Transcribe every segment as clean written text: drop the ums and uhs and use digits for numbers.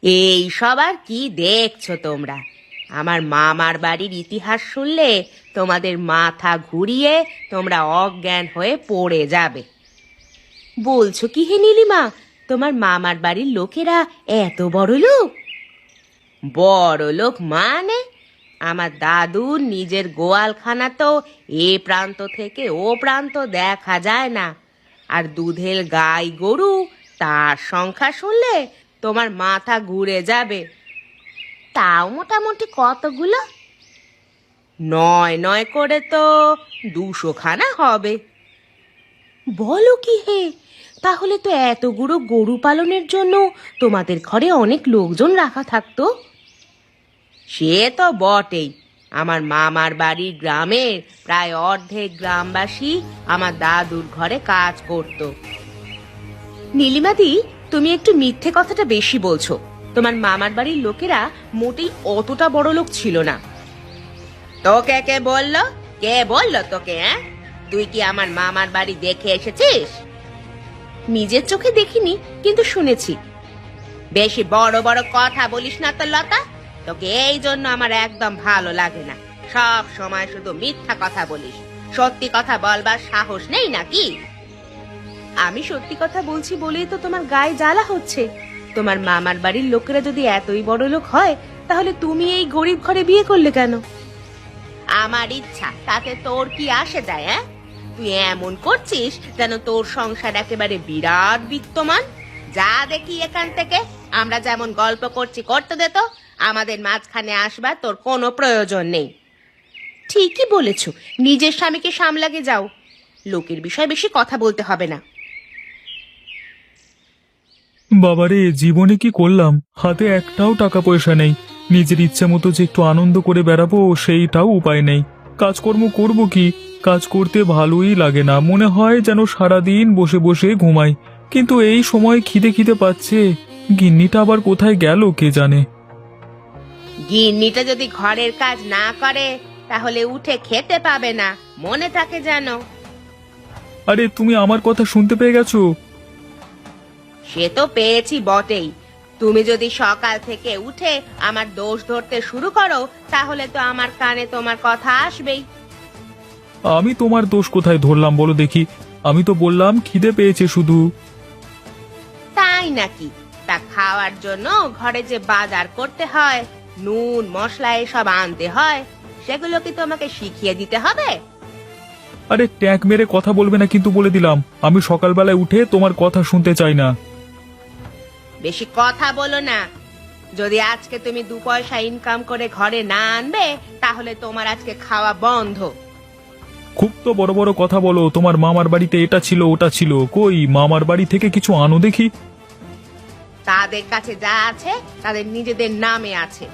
এই সব আর কি দেখছো তোমরা? আমার মামার বাড়ির ইতিহাস শুনলে তোমাদের মাথা ঘুরিয়ে তোমরা অজ্ঞান হয়ে পড়ে যাবে। বলছো কি হে নীলিমা, তোমার মামার বাড়ির লোকেরা এত বড় লোক? বড় লোক মানে আমার দাদুর নিজের গোয়ালখানা তো এ প্রান্ত থেকে ও প্রান্ত দেখা যায় না। আর দুধের গাই গরু, তার সংখ্যা শুনলে তোমার মাথা ঘুরে যাবে। তাও মোটামুটি কতগুলো? নয় নয় করে তো 200 খানা হবে। বলো কি হে, তাহলে তো এতগুলো গরু পালনের জন্য তোমাদের ঘরে অনেক লোকজন রাখা থাকতো। সে তো বটেই, আমার মামার বাড়ির গ্রামের প্রায় অর্ধেক গ্রামবাসী আমার দাদুর ঘরে কাজ করত। নীলিমাদি, তুমি একটু মিথ্যে কথাটা বেশি বলছো। তোমার মামার বাড়ির লোকেরা মোটেই অতটা বড় লোক ছিল না। তোকে কে বললো? কে বললো তোকে? তুই কি আমার মামার বাড়ি দেখে এসেছিস? নিজের চোখে দেখিনি, কিন্তু শুনেছি। বেশি বড় বড় কথা বলিস না তো লতা, তোকে এই জন্য আমার একদম ভালো লাগে না। সব সময় শুধু মিথ্যা কথা বলিস, সত্যি কথা বলবার সাহস নেই নাকি? আমি সত্যি কথা বলছি বলেই তো তোমার গায়ে জ্বালা হচ্ছে। তোমার মামার বাড়ির লোকেরা যদি এতই বড় লোক হয়, তাহলে তুমি এই গরিব ঘরে বিয়ে করলে কেন? আমার ইচ্ছা, তাতে তোর কি আসে যায়? তুই এমন করছিস যেন তোর সংসার একেবারে বিরাট বিত্তমান। যা দেখি এখান থেকে। আমরা যেমন গল্প করছি করতে দে তো, আমাদের মাঝখানে আসবার তোর কোনো প্রয়োজন নেই। ঠিকই বলেছ, নিজের স্বামীকে সামলাগে যাও, লোকের বিষয়ে বেশি কথা বলতে হবে না। বাবারে, জীবনে কি করলাম! হাতে একটাও টাকা পয়সা নেই। নিজের ইচ্ছে মতো যে একটু আনন্দ করে বেড়াবো, সেইটাও উপায় নেই। কাজকর্ম করব কি? কাজ করতে ভালোই লাগে না, মনে হয় যেন সারাদিন বসে বসে ঘুমাই। কিন্তু এই সময় খিদে খিদে পাচ্ছে। গিন্নিটা আবার কোথায় গেল কে জানে। গিন্নিটা যদি ঘরের কাজ না করে, তাহলে উঠে খেতে পাবে না, মনে থাকে যেন। আরে, তুমি আমার কথা শুনতে পেয়ে গেছো? সে তো পেয়েছি বটেই। তুমি যদি সকাল থেকে উঠে আমার দোষ ধরতে শুরু করো, তাহলে তো আমার কানে তোমার কথা আসবেই। আমি তোমার দোষ কোথায় ধরলাম বলো দেখি? আমি তো বললাম খিদে পেয়েছে শুধু। তাই নাকি? তা খাওয়ার জন্য ঘরে যে বাজার করতে হয়, নুন মশলা এসব আনতে হয়, সেগুলো কি তোমাকে শিখিয়ে দিতে হবে? আরে, ট্যাঁক মেরে কথা বলবে না কিন্তু, বলে দিলাম। আমি সকালবেলায় উঠে তোমার কথা শুনতে চাই না। বেশি কথা বলো না। যদি আজকে তুমি 2 পয়সা ইনকাম করে ঘরে না আনবে, তাহলে তোমার আজকে খাওয়া বন্ধ। খুব তো বড় বড় কথা বলো। তোমার মামার বাড়িতে এটা ছিল ওটা ছিল, কই মামার বাড়ি থেকে কিছু আনো দেখি। তাদের কাছে যা আছে তাদের নিজেদের নামে আছে,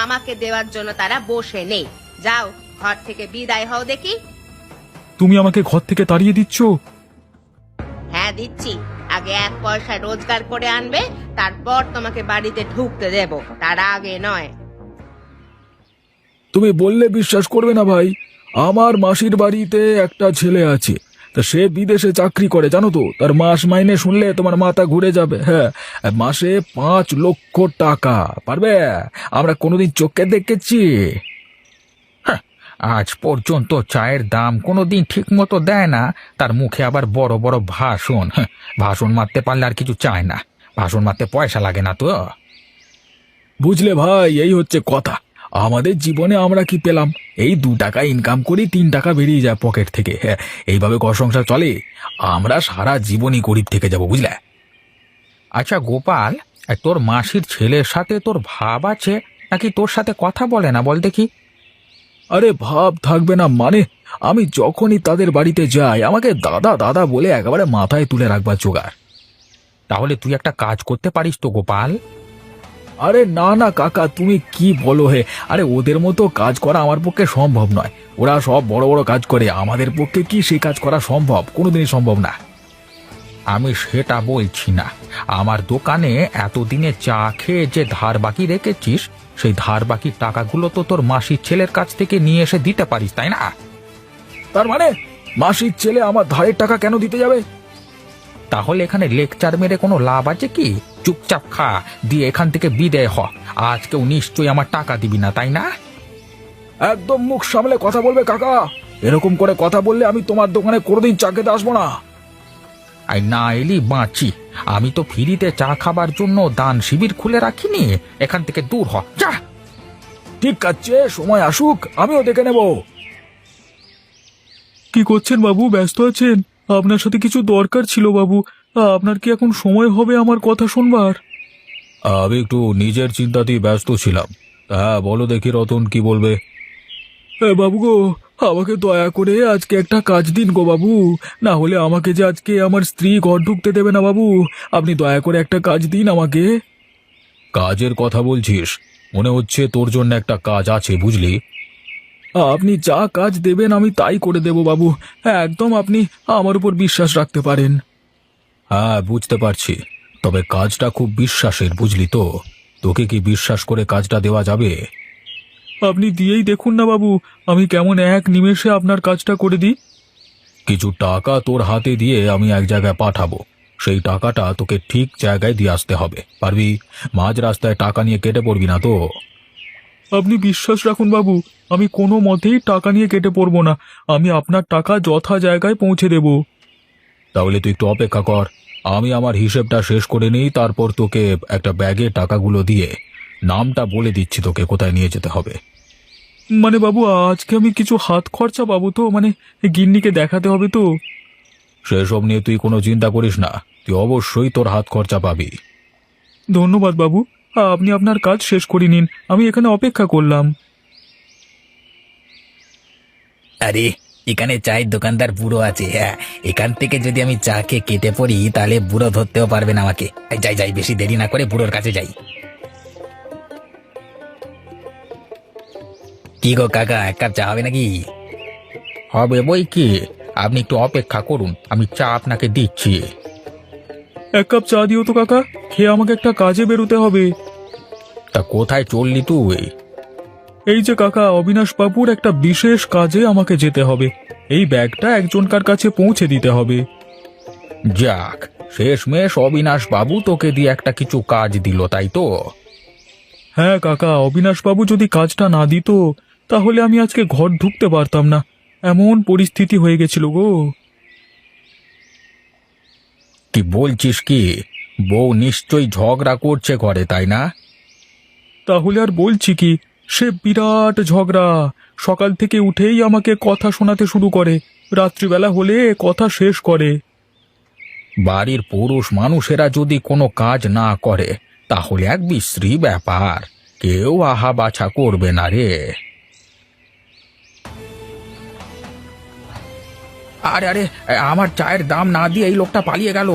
আমাকে দেওয়ার জন্য তারা বসে নেই। যাও, ঘর থেকে বিদায় হও দেখি। তুমি আমাকে ঘর থেকে তাড়িয়ে দিচ্ছ? হ্যাঁ দিচ্ছি। আগে 1 পয়সা রোজগার করে আনবে, তারপর তোমাকে বাড়িতে ঢুকতে দেব, তার আগে নয়। তুমি বললে বিশ্বাস করবে না ভাই। আমার মাসির বাড়িতে একটা ছেলে আছে, তা সে বিদেশে চাকরি করে, জানো তো? তার মাস মাইনে শুনলে তোমার মাথা ঘুরে যাবে। হ্যাঁ, মাসে 5 লক্ষ টাকা। পারবে? আমরা কোনোদিন চোখে দেখেছি? আজ পর্যন্ত চায়ের দাম কোনোদিন ঠিক মতো দেয় না, তার মুখে আবার বড় বড় ভাষণ। ভাষণ মারতে পারলে আর কিছু চায় না। ভাষণ মারতে পয়সা লাগে না তো। বুঝলে ভাই, এই হচ্ছে কথা। আমাদের জীবনে আমরা কি পেলাম? এই 2 টাকা ইনকাম করি, 3 টাকা বেরিয়ে যায় পকেট থেকে। হ্যাঁ, এইভাবে ঘর সংসার চলে। আমরা সারা জীবনই গরিব থেকে যাব, বুঝলে? আচ্ছা গোপাল, তোর মাসির ছেলের সাথে তোর ভাব আছে নাকি তোর সাথে কথা বলে না বল দেখি? আরে ভাব থাকবে না মানে? আমি যখনই তাদের বাড়িতে যাই, আমাকে দাদা দাদা বলে একেবারে মাথায় তুলে রাখবার জোগাড়। তাহলে তুই একটা কাজ করতে পারিস তো গোপাল। আরে না না কাকা, তুমি কি বলো হে? আরে ওদের মতো কাজ করা আমার পক্ষে সম্ভব নয়। ওরা সব বড় বড় কাজ করে, আমাদের পক্ষে কি সেই কাজ করা সম্ভব? কোনোদিনই সম্ভব না। আমি সেটা বলছি না। আমার দোকানে এতদিনে চা খেয়ে যে ধার বাকি রেখেছিস, সেই ধার বাকি টাকাগুলো তো তোর মাসির ছেলের কাছ থেকে নিয়ে এসে দিতে পারিস, তাই না? তার মানে মাসির ছেলে আমার ধারের টাকা কেন দিতে যাবে? তাহলে এখানে লেকচার মেরে কোনো লাভ আছে কি? চুপচাপ খা, দিয়ে এখান থেকে বিদায় হ। আজকেও নিশ্চয়ই আমার টাকা দিবি না, তাই না? একদম মুখ সামলে কথা বলবে কাকা। এরকম করে কথা বললে আমি তোমার দোকানে কোনোদিন চা খেতে আসবো না। আর না এলি বাঁচি। আমি তো ফ্রিতে চা খাবার জন্য দান শিবির খুলে রাখিনি। এখান থেকে দূর হ, যা। ঠিক আছে, সময় আসুক, আমিও দেখে নেব। কি করছেন বাবু, ব্যস্ত আছেন? আপনার সাথে কিছু দরকার ছিল বাবু। আপনার কি এখন সময় হবে আমার কথা শুনবার? আমি একটু নিজের চিন্তাতেই ব্যস্ত ছিলাম। হ্যাঁ বলো দেখি রতন, কি বলবে? বাবু গো, আমাকে দয়া করে আজকে একটা কাজ দিন গো বাবু, না হলে আমাকে যে আজকে আমার স্ত্রী ঘর ঢুকতে দেবে না বাবু। আপনি দয়া করে একটা কাজ দিন আমাকে। কাজের কথা বলছিস? মনে হচ্ছে তোর জন্য একটা কাজ আছে, বুঝলি? আপনি যা কাজ দেবেন আমি তাই করে দেব বাবু। হ্যাঁ একদম, আপনি আমার উপর বিশ্বাস রাখতে পারেন। হ্যাঁ বুঝতে পারছি, তবে কাজটা খুব বিশ্বাসের, বুঝলি তো? তোকে কি বিশ্বাস করে কাজটা দেওয়া যাবে? আপনি দিয়েই দেখুন না বাবু, আমি কেমন এক নিমেষে আপনার কাজটা করে দিই। কিছু টাকা তোর হাতে দিয়ে আমি এক জায়গায় পাঠাবো, সেই টাকাটা তোকে ঠিক জায়গায় দিয়ে আসতে হবে। পারবি? মাঝ রাস্তায় টাকা নিয়ে কেটে পড়বি না তো? আপনি বিশ্বাস রাখুন বাবু, আমি কোনো মতেই টাকা নিয়ে কেটে পড়বো না। আমি আপনার টাকা যথা জায়গায় পৌঁছে দেব। তাহলে তুই একটু অপেক্ষা কর, আমি আমার হিসেবটা শেষ করে নিই, তারপর তোকে একটা ব্যাগে টাকাগুলো দিয়ে নামটা বলে দিচ্ছি তোকে কোথায় নিয়ে যেতে হবে। মানে বাবু, আজকে আমি কিছু হাত খরচা পাবো তো? মানে গিন্নিকে দেখাতে হবে তো। সেসব নিয়ে তুই কোনো চিন্তা করিস না, তুই অবশ্যই তোর হাত খরচা পাবি। ধন্যবাদ বাবু, আপনি আপনার কাজ শেষ করে নিন, আমি এখানে অপেক্ষা করলাম। আরে এখানে চায়ের দোকানদার বুড়ো আছে। হ্যাঁ, এখান থেকে যদি আমি চা খেয়ে কেটে পড়ি তাহলে বুড়ো ধরতেও পারবে না আমাকে। এই যাই যাই, বেশি দেরি না করে বুড়োর কাছে যাই। কি গো কাকা, এক কাপ চা হবে নাকি? হবে বই কি, আপনি একটু অপেক্ষা করুন, আমি চা আপনাকে দিচ্ছি। এক কাপ চা দিও তো কাকা, খেয়ে আমাকে একটা কাজে বেরোতে হবে। তা কোথায় চললি তুই? এই যে কাকা, অবিনাশ বাবুর একটা বিশেষ কাজে আমাকে যেতে হবে। এই ব্যাগটা একজনকার কাছে পৌঁছে দিতে হবে। যাক, শেষমেশ অবিনাশ বাবু তোকে দিয়ে একটা কিছু কাজ দিল, তাই তো? হ্যাঁ কাকা, অবিনাশ বাবু যদি কাজটা না দিত তাহলে আমি আজকে ঘর ঢুকতে পারতাম না, এমন পরিস্থিতি হয়ে গেছিল গো। কি বলছিস কি? বউ নিশ্চয়ই ঝগড়া করছে ঘরে, তাই না? তাহলে আর বলছি কি, সে বিরাট ঝগড়া। সকাল থেকে উঠেই আমাকে কথা শোনাতে শুরু করে, রাত্রিবেলা হলে কথা শেষ করে। বাড়ির পুরুষ মানুষেরা যদি কোনো কাজ না করে তাহলে এক বিশ্রী ব্যাপার, কেউ আহা বাছা করবে না রে। আরে আরে, আমার চায়ের দাম না দিয়ে এই লোকটা পালিয়ে গেল।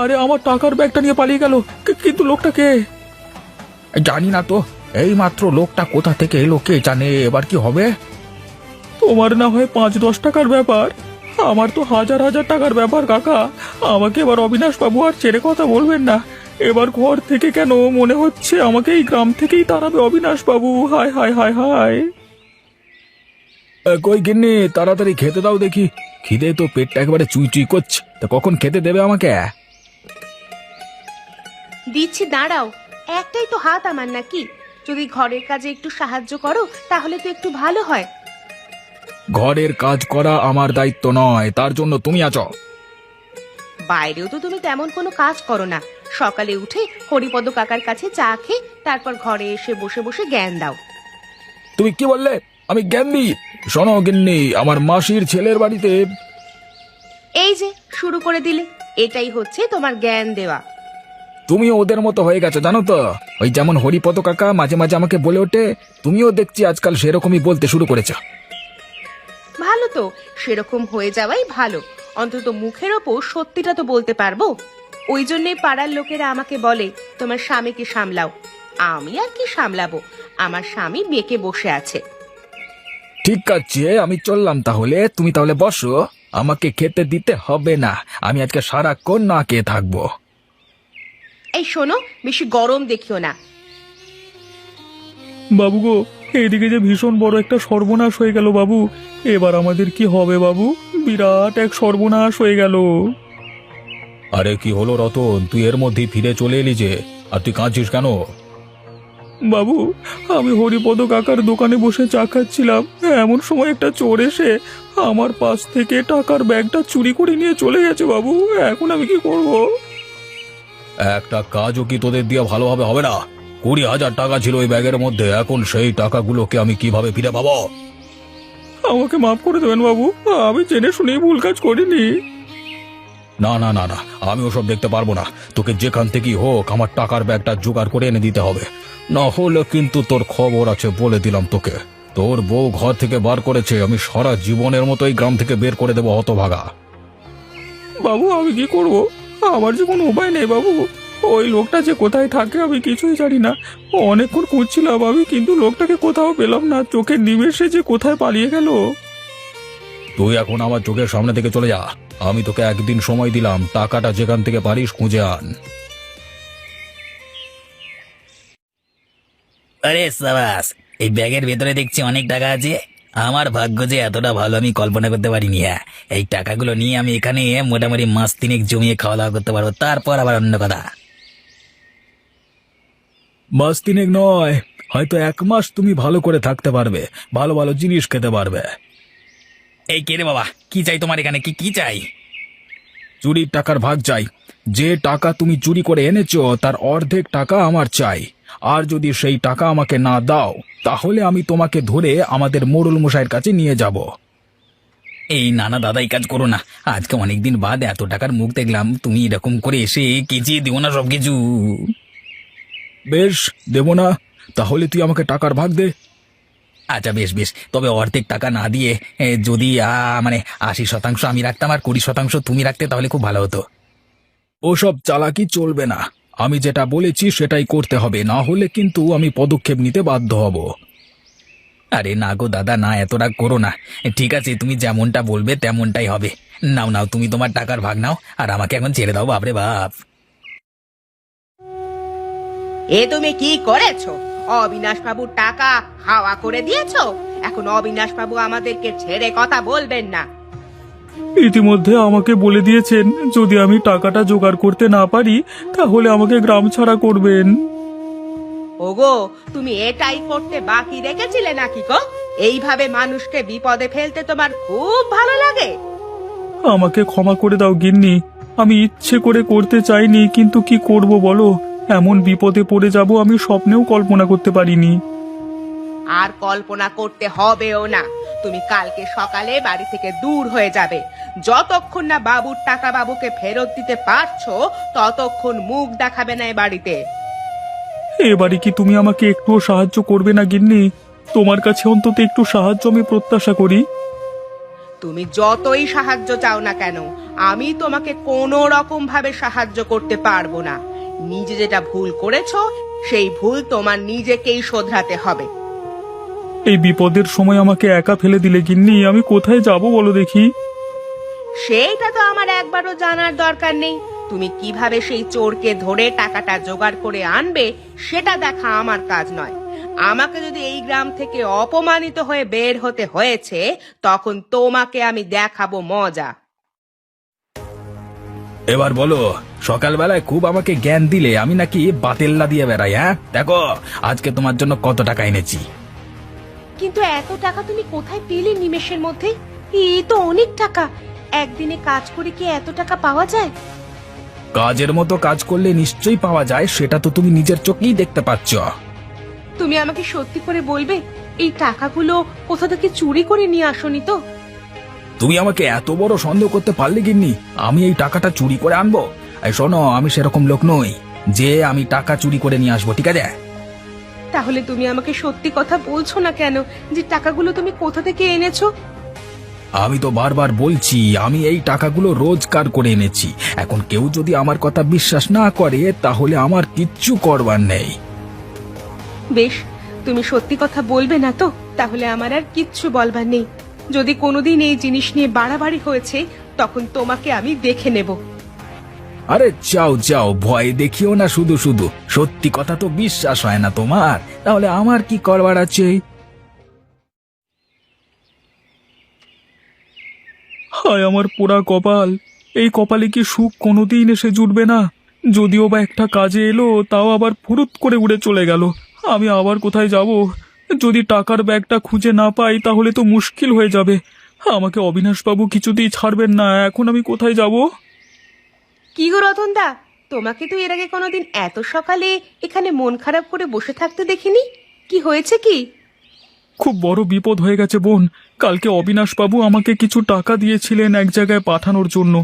আরে আমার টাকার ব্যাগটা নিয়ে পালিয়ে গেল, কিন্তু লোকটা কে? জানি না তো, এই মাত্র লোকটা কোথা থেকে এলো কে জানে। এবার কি হবে? তোমার না হয় 5-10 টাকার ব্যাপার, আমার তো হাজার হাজার টাকার ব্যাপার কাকা। আমাকে এবার অবিনাশ বাবু আর ছেড়ে কথা বলবেন না। এবার ঘর থেকে কেন মনে হচ্ছে আমাকে এই গ্রাম থেকেই তাড়াবে অবিনাশ বাবু। হায় হায় হায় হায়। কই গিন্নি, তাড়াতাড়ি খেতে দাও দেখি, খিদে তো পেটটা একেবারে চুই চুই করছে। তা কখন খেতে দেবে আমাকে? দিচ্ছি, দাঁড়াও। একটাই তো হাত আমার নাকি, যদি ঘরের কাজে একটু সাহায্য করো তাহলে তো একটু ভালো হয়। ঘরের কাজ করা আমার দায়িত্ব নয়, তার জন্য তুমি আছো। বাইরেও তো তুমি তেমন কোনো কাজ করো না, সকালে উঠে হরিপদ কাকার কাছে চা খেয়ে তারপর ঘরে এসে বসে বসে জ্ঞান দাও। তুমি কি বললে? আমি জ্ঞান দিই? শোনো গিন্নি, আমার মাসির ছেলের বাড়িতে। এই যে শুরু করে দিলে, এটাই হচ্ছে তোমার জ্ঞান দেওয়া। তুমিও ওদের মতো হয়ে গেছো জানো তো। ওই যেমন হরিপদ কাকা মাঝে মাঝে আমাকে বলে ওঠে, তুমিও দেখছি আজকাল সেরকমই বলতে শুরু করেছো। ভালো তো, সেরকম হয়ে যাওয়াই ভালো। অন্তত মুখের ওপর সত্যিটা তো বলতে পারবো। ওই জন্যই পাড়ার লোকেরা আমাকে বলে তোমার স্বামীকে সামলাও। আমি আর কি সামলাবো, আমার স্বামী মেয়েকে বসে আছে। ঠিক আছে, আমি চললাম তাহলে। তুমি তাহলে বসো, আমাকে খেতে দিতে হবে না, আমি আজকে সারাক্ষণ না খেয়ে থাকবো। এই শোনো, বেশি গরম দেখিও না। বাবু গো, এদিকে যে ভীষণ বড় একটা সর্বনাশ হয়ে গেল বাবু। এবার আমাদের কি হবে বাবু? বিরাট এক সর্বনাশ হয়ে গেল। আরে কি হলো রতন, তুই এর মধ্যেই ফিরে চলে এলি যে, আর তুই কাঁদছিস কেন? বাবু, আমি হরিপদ কাকার দোকানে বসে চা খাচ্ছিলাম, এমন সময় একটা চোর এসে আমার পাশ থেকে টাকার ব্যাগটা চুরি করে নিয়ে চলে গেছে বাবু। এখন আমি কি করব? একটা কাজও কি তোদের দিয়ে ভালোভাবে হবে না? 20,000 টাকা ছিল ওই ব্যাগের মধ্যে, এখন সেই টাকাগুলোকে আমি কিভাবে ফিরে পাবো? আমাকে মাফ করে দেবেন বাবু, আমি জেনে শুনেই ভুল কাজ করিনি। না না না না, আমি ওসব দেখতে পারবো না। তোকে যেখান থেকেই হোক আমার টাকার ব্যাগটা জোগাড় করে এনে দিতে হবে, না হলে কিন্তু তোর খবর আছে বলে দিলাম তোকে। তোর বউ ঘর থেকে বার করেছে, আমি সারা জীবনের মতো এই গ্রাম থেকে বের করে দেবো হতভাগা। বাবু, আমি কি করব? আমার যে কোনো উপায় নেই বাবু। ওই লোকটা যে কোথায় থাকে আমি কিছুই জানি না। অনেকক্ষণ খুঁজছিলাম আমি, কিন্তু লোকটাকে কোথাও পেলাম না। চোখের নিমেষে যে কোথায় পালিয়ে গেল। তুই এখন আমার চোখের সামনে থেকে চলে যা। আমি তোকে একদিন সময় দিলাম, টাকাটা যেখান থেকে পারিস খুঁজে আন। আরে সাবাস, এই ব্যাগের ভেতরে দেখছি অনেক টাকা আছে। আমার ভাগ্য যে এতটা ভালো আমি কল্পনা করতে পারিনি। হ্যাঁ, এই টাকাগুলো নিয়ে আমি এখানে মোটামুটি মাস তিনেক জমিয়ে খাওয়া দাওয়া করতে পারবো, তারপর আবার অন্য কথা। মাস তিনেক নয়, হয়তো 1 মাস তুমি ভালো করে থাকতে পারবে, ভালো ভালো জিনিস খেতে পারবে। এই কে রে বাবা, কি চাই তোমার এখানে? কি কি চাই? চুরির টাকার ভাগ চাই। যে টাকা তুমি চুরি করে এনেছো তার অর্ধেক টাকা আমার চাই। আর যদি সেই টাকা আমাকে না দাও, তাহলে আমি তোমাকে ধরে আমাদের মোড়ল মশাইয়ের কাছে নিয়ে যাব। এই নানা দাদা, এই কাজ করো না। আজকে অনেকদিন বাদ এত টাকার মুখ দেখলাম, তুমি এরকম করে এসে কেচিয়ে দিও না সবকিছু। বেশ, দেব না। তাহলে তুই আমাকে টাকার ভাগ দে। আচ্ছা বেশ বেশ, তবে অর্ধেক টাকা না দিয়ে যদি মানে 80% আমি রাখতাম আর 20% তুমি রাখতে, তাহলে খুব ভালো হতো। ওসব চালাকি চলবে না। আমি যেটা বলেছি সেটাই করতে হবে, না হলে কিন্তু আমি পদক্ষেপ নিতে বাধ্য হব। আরে না গো দাদা, না, এত রাগ করো না। ঠিক আছে, তুমি যেমনটা বলবে তেমনটাই হবে। নাও নাও, তুমি তোমার টাকার ভাগ নাও, আর আমাকে এখন ছেড়ে দাও। বাপরে বাপ! এ তুমি কি করেছো? অবিনাশ বাবুর টাকা হাওয়া করে দিয়েছো। এখন অবিনাশ বাবু আমাদেরকে ছেড়ে কথা বলবেন না। ইতিমধ্যে আমাকে বলে দিয়েছেন, যদি আমি টাকাটা জোগাড় করতে না পারি তাহলে আমাকে গ্রাম ছাড়া করবেন। ওগো, তুমি এটাই করতে বাকি রেখেছিলে নাকি গো? এইভাবে মানুষকে বিপদে ফেলতে তোমার খুব ভালো লাগে? আমাকে ক্ষমা করে দাও গিন্নি, আমি ইচ্ছে করে করতে চাইনি, কিন্তু কি করব বলো? এমন বিপদে পড়ে যাব আমি স্বপ্নেও কল্পনা করতে পারিনি। আর কল্পনা করতে হবেও না। তুমি কালকে সকালে বাড়ি থেকে দূর হয়ে যাবে। যতক্ষণ না বাবুর টাকা বাবুকে ফেরত দিতে পারছো, ততক্ষণ মুখ দেখাবে না এ বাড়িতে। এবারে কি তুমি আমাকে একটুও সাহায্য করবে না গিন্নি? তোমার কাছে অন্তত একটু সাহায্য আমি প্রত্যাশা করি। তুমি যতই সাহায্য চাও না কেন, আমি তোমাকে কোনো রকম ভাবে সাহায্য করতে পারবো না। নিজে যেটা ভুল করেছো, সেই ভুল তোমার নিজেকেই শোধরাতে হবে। এই বিপদের সময় আমাকে একা ফেলে দিলে গিন্নি, আমি কোথায় যাব বলো দেখি? সেইটা তো আমার একবারও জানার দরকার নেই। তুমি কিভাবে সেই চোরকে ধরে টাকাটা জোগাড় করে আনবে সেটা দেখা আমার কাজ নয়। আমাকে যদি এই গ্রাম থেকে অপমানিত হয়ে বের হতে হয়েছে, তখন তোমাকে আমি দেখাবো মজা। এবার বলো, সকালবেলায় খুব আমাকে জ্ঞান দিলে আমি নাকি বাতেল্লা দিয়ে বেড়াই। হ্যাঁ, দেখো আজকে তোমার জন্য কত টাকা এনেছি। কিন্তু এত টাকা তুমি কোথায় পেলে নিমেষের মধ্যে? এই তো অনেক টাকা। একদিনে কাজ করে কি এত টাকা পাওয়া যায়? কাজের মতো কাজ করলে নিশ্চয়ই পাওয়া যায়, সেটা তো তুমি নিজের চোখেই দেখতে পাচ্ছ। তুমি আমাকে সত্যি করে বলবে, এই টাকাগুলো কোথা থেকে চুরি করে নিয়ে আসোনি তো? তুমি আমাকে এত বড় সন্দেহ করতে পারলে গিন্নি, আমি এই টাকাটা চুরি করে আনবো? এই শোনো, আমি সেরকম লোক নই যে আমি টাকা চুরি করে নিয়ে আসবো, ঠিক আছে? তাহলে তুমি আমাকে সত্যি কথা বলছো না কেন, যে টাকাগুলো তুমি কোথা থেকে এনেছো? আমি তো বারবার বলছি আমি এই টাকাগুলো রোজগার করে এনেছি। এখন কেউ যদি আমার কথা বিশ্বাস না করে, তাহলে আমার কিচ্ছু করবার নেই। বেশ, তুমি সত্যি কথা বলবে না তো? তাহলে আমার আর কিচ্ছু বলবার নেই। যদি কোনোদিন এই জিনিস নিয়ে বাড়াবাড়ি হয়েছে, তখন তোমাকে আমি দেখে নেব। আরে যাও যাও, ভয় দেখিও না শুধু শুধু। সত্যি কথা তো বিশ্বাস হয় না তোমার, তাহলে আমার কি করবার আছে? হায় আমার পোড়া কপাল, এই কপালে কি সুখ কোনোদিন এসে জুটবে না? যদিও বা একটা কাজে এলো, তাও আবার ফুরুত করে উড়ে চলে গেল। আমি আবার কোথায় যাব? যদি টাকার ব্যাগটা খুঁজে না পাই তাহলে তো মুশকিল হয়ে যাবে। আমাকে অবিনাশবাবু কিছুতেই ছাড়বেন না। এখন আমি কোথায় যাব? কি গো রতনদা, তোমাকে তো এর আগে কোনোদিন এত সকালে এখানে মন খারাপ করে বসে থাকতে দেখিনি। কি হয়েছে কি? খুব বড় বিপদ হয়ে গেছে বোন। কালকে অবিনাশবাবু আমাকে কিছু টাকা দিয়েছিলেন এক জায়গায় পাঠানোর জন্য।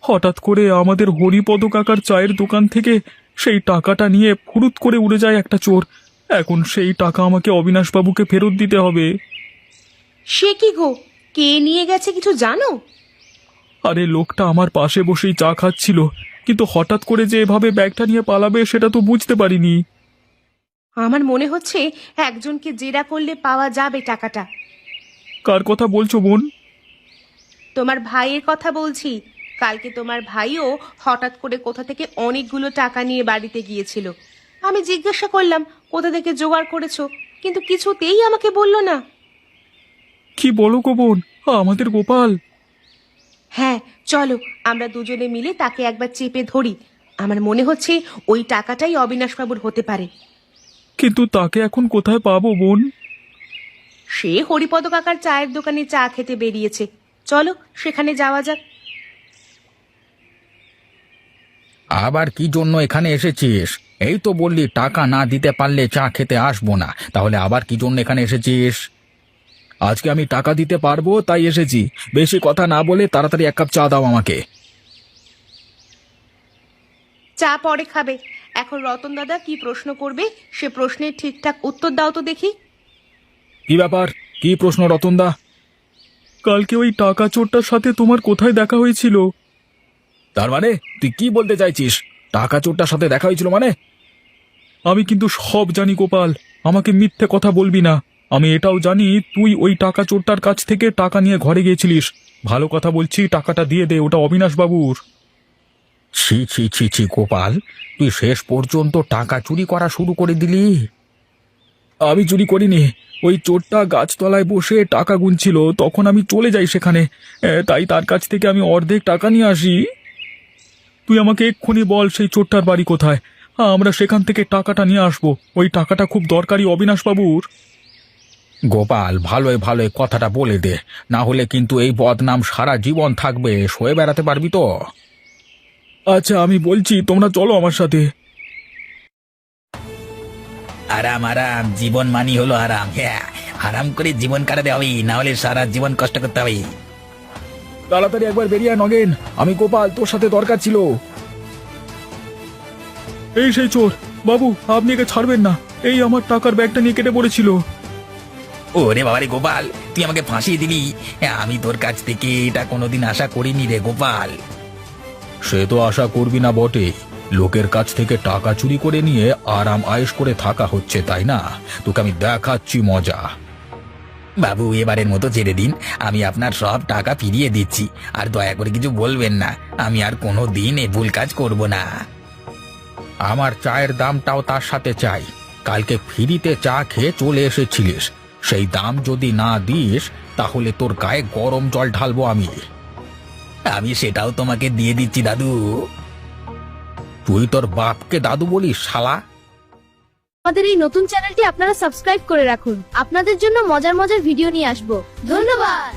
হঠাৎ করে আমাদের হরিপদ কাকার চায়ের দোকান থেকে সেই টাকাটা নিয়ে ফুরুত করে উড়ে যায় একটা চোর। এখন সেই টাকা আমাকে অবিনাশবাবুকে ফেরত দিতে হবে। সে কি গো, কে নিয়ে গেছে কিছু জানো? আরে লোকটা আমার পাশে বসেই চা খাচ্ছিল, কিন্তু হঠাৎ করে যে এভাবে ব্যাগটা নিয়ে পালাবে সেটা তো বুঝতে পারিনি। আমার মনে হচ্ছে একজনকে জেরা করলে পাওয়া যাবে টাকাটা। কার কথা বলছো বোন? তোমার ভাইয়ের কথা বলছি। কালকে তোমার ভাইও হঠাৎ করে কোথা থেকে অনেকগুলো টাকা নিয়ে বাড়িতে গিয়েছিল। আমি জিজ্ঞাসা করলাম কোথা থেকে জোগাড় করেছো, কিন্তু কিছুতেই আমাকে বললো না। কি বলো গো বোন, আমাদের গোপাল? হ্যাঁ, চলো আমরা দুজনে মিলে তাকে একবার চেপে ধরি। আমার মনে হচ্ছে ওই টাকাটাই অবিনাশবাবুর হতে পারে। কিন্তু তাকে এখন কোথায় পাবো বোন? সে হরিপদ কাকার চায়ের দোকানে চা খেতে বেরিয়েছে। চলো সেখানে যাওয়া যাক। আবার কি জন্য এখানে এসেছিস? এই তো বললি টাকা না দিতে পারলে চা খেতে আসবো না, তাহলে আবার কি জন্য এখানে এসেছিস? আজকে আমি টাকা দিতে পারবো তাই এসেছি। বেশি কথা না বলে তাড়াতাড়ি এক কাপ চা দাও আমাকে। চা পরে খাবে। এখন রতন দাদা কি প্রশ্ন করবে সে প্রশ্নের ঠিকঠাক উত্তর দাও তো দেখি। কি ব্যাপার? কি প্রশ্ন রতনদা? কালকে ওই টাকা চোরটার সাথে তোমার কোথায় দেখা হয়েছিল? তার মানে তুই কি বলতে চাইছিস? টাকা চোরটার সাথে দেখা হয়েছিল মানে? আমি কিন্তু সব জানি গোপাল, আমাকে মিথ্যে কথা বলবি না। আমি এটাও জানি তুই ওই টাকা চোরটার কাছ থেকে টাকা নিয়ে ঘরে গিয়েছিলিস। ভালো কথা বলছি, টাকাটা দিয়ে দে, ওটা অবিনাশবাবুর। ছি ছি ছি ছি গোপাল, তুই শেষ পর্যন্ত টাকা চুরি করা শুরু করে দিলি। আমি চুরি করিনি। ওই চোরটা গাছতলায় বসে টাকা গুনছিল, তখন আমি চলে যাই সেখানে। তাই তার কাছ থেকে আমি অর্ধেক টাকা নিয়ে আসি। তুই আমাকে এক্ষুনি বল সেই চোরটার বাড়ি কোথায়। আমরা সেখান থেকে টাকাটা নিয়ে আসবো। ওই টাকাটা খুব দরকারি অবিনাশবাবুর। গোপাল, ভালোই ভালোই কথাটা বলে দে, না হলে কিন্তু এই বদনাম সারা জীবন থাকবে। সয়ে বেড়াতে পারবি তো? আচ্ছা আমি বলছি, তোমরা চলো আমার সাথে। আরাম আরাম, জীবন মানি হলো আরাম। হ্যাঁ, আরাম করে জীবন কাটাতে হবে, না হলে সারা জীবন কষ্ট করতে হবে। তাড়াতাড়ি একবার বেরিয়ে আয় নগেন। আমি গোপাল, তোর সাথে দরকার ছিল। এই সেই চোর। বাবু, আপনি একে ছাড়বেন না। এই আমার টাকার ব্যাগটা নিয়ে কেটে পড়েছিল। ওরে বাবারে গোপাল, তুই আমাকে ফাঁসিয়ে দিলি। আমি তোর কাছ থেকে এটা কোনোদিন আশা করিনি রে গোপাল। সে তো আশা করবি না বটে। লোকের কাছ থেকে টাকা চুরি করে নিয়ে আরাম আয়েশ করে থাকা হচ্ছে, তাই না? তোকে আমি দেখাচ্ছি মজা। বাবু, এবারের মতো ছেড়ে দিন। আমি আপনার সব টাকা ফিরিয়ে দিচ্ছি। আর দয়া করে কিছু বলবেন না। আমি আর কোনো দিন এ ভুল কাজ করব না। আমার চায়ের দামটাও তার সাথে চাই। কালকে ফ্রিতে চা খেয়ে চলে এসেছিলিস, সেই দাম যদি না দিস তাহলে তোর গায়ে গরম জল ঢালবো আমি। আমি সেটাও তোমাকে দিয়ে দিচ্ছি দাদু। তুই তোর বাপকে দাদু বলিস শালা? আমাদের এই নতুন চ্যানেলটি আপনারা সাবস্ক্রাইব করে রাখুন। আপনাদের জন্য মজার মজার ভিডিও নিয়ে আসবো। ধন্যবাদ।